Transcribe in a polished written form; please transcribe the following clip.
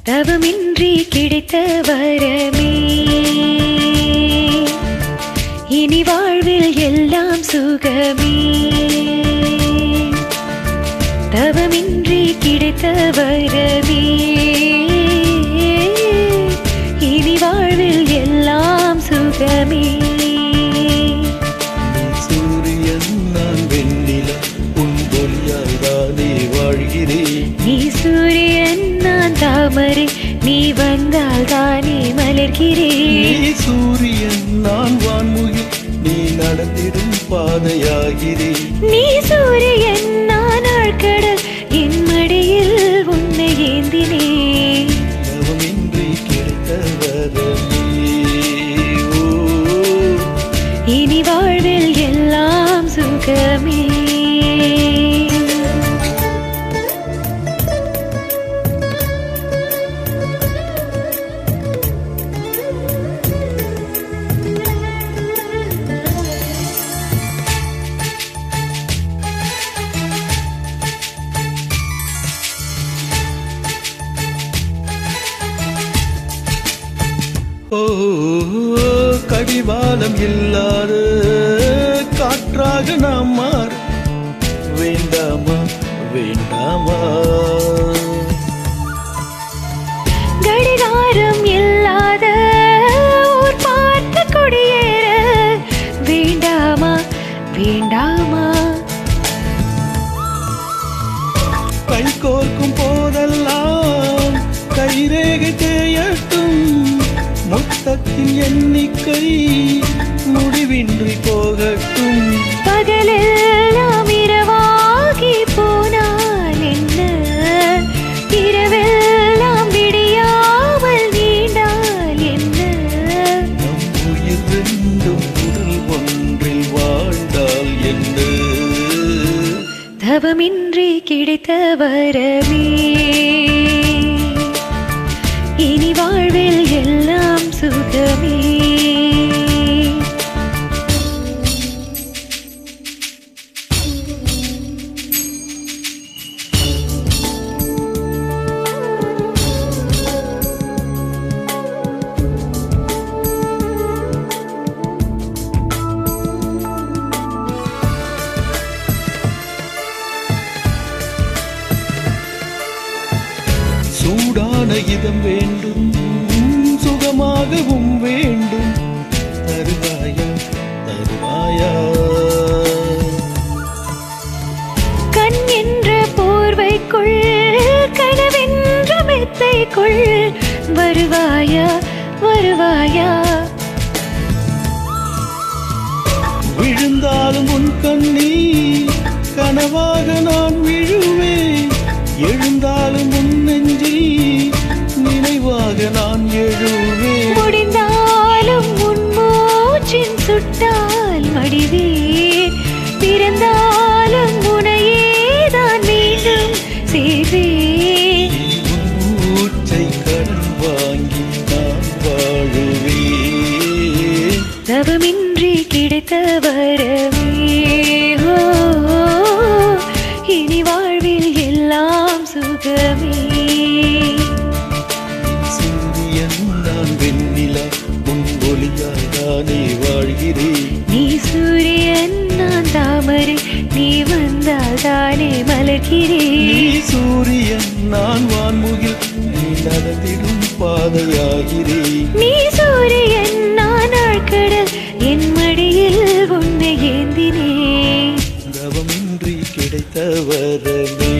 தவமின்றி கிடைத்த வரமே இனி வாழ்வில் எல்லாம் சுகமே. தவமின்றி கிடைத்த வரமே இனி வாழ்வில் எல்லாம் சுகமே. சூரியன் நான் வெண்ணிலா உன் ஒளியால் தானே வாழ்கிறேன். நீ சூரியன் நான் தாமரை நீ வந்தால் தானே மலர்கிறேன். நீ சூரியன் நான் வான்முகில் நீ நடந்திடும் பாதையாகிறேன். நீ சூரியன் நான் ஆழ்கடல் என் மடியில் உன்னை ஏந்தினேன். தவமின்றி கிடைத்த வரமே இனி வாழ்வில் எல்லாம் சுகமே. கடிவாளம் இல்லாத காற்றாக நாம் மாற வேண்டாமா வேண்டாமா. கடிகாரம் இல்லாத ஊர் பார்த்து குடியேற வேண்டாமா வேண்டாமா. கை கோர்க்கும் போதெல்லாம் கைரேகை தேயட்டும். முத்தத்தின் எண்ணிக்கை முடிவின்றி போகட்டும். பகலெல்லாம் இரவாகி போனால் என்ன இரவெல்லாம் விடியாமல் நீண்டால் என்ன. நம் உயிர் ரெண்டும் உடல் ஒன்றில் வாழ்ந்தால் என்ன. தவமின்றி கிடைத்த வரமே இனி வாழ்வில் எல்லாம் சுகமே. சூடான இதம் வேண்டும் சுகமாகவும் வேண்டும். தருவாயா தருவாயா. கண் என்ற போர்வைக்குள் கனவென்ற மெத்தைக்குள் வருவாயா வருவாயா. விழுந்தாலும் உன் கண்ணீர் கனவாக நான் விழுவேன். எழுந்தாலும் உன் நெஞ்சில் நினைவாக நான் எழுவேன். முடிந்தாலும் உன் மூச்சின் சுட்டால் மடிவேன். பிறந்தாலும் உனையேதான் மீண்டும் சேர்வேன். மூச்சை கடன் வாங்கி நான் வாழுவேன். தவமின்றி கிடைத்த வரமே இனி வாழ்வில் எல்லாம் சுகமே. சூரியன் நான் வெண்ணிலா உன் ஒளியால் தானே வாழ்கிறேன். நீ சூரியன் நான் தாமரை நீ வந்தால் தானே மலர்கிறேன். நீ சூரியன் நான் வான்முகில் நீ நடந்திடும் பாதையாகிறேன். நீ சூரியன் நான் ஆழ்கடல் என் மடியில் உன்னை ஏந்தினேன். தவமின்றி கிடைத்த வரமே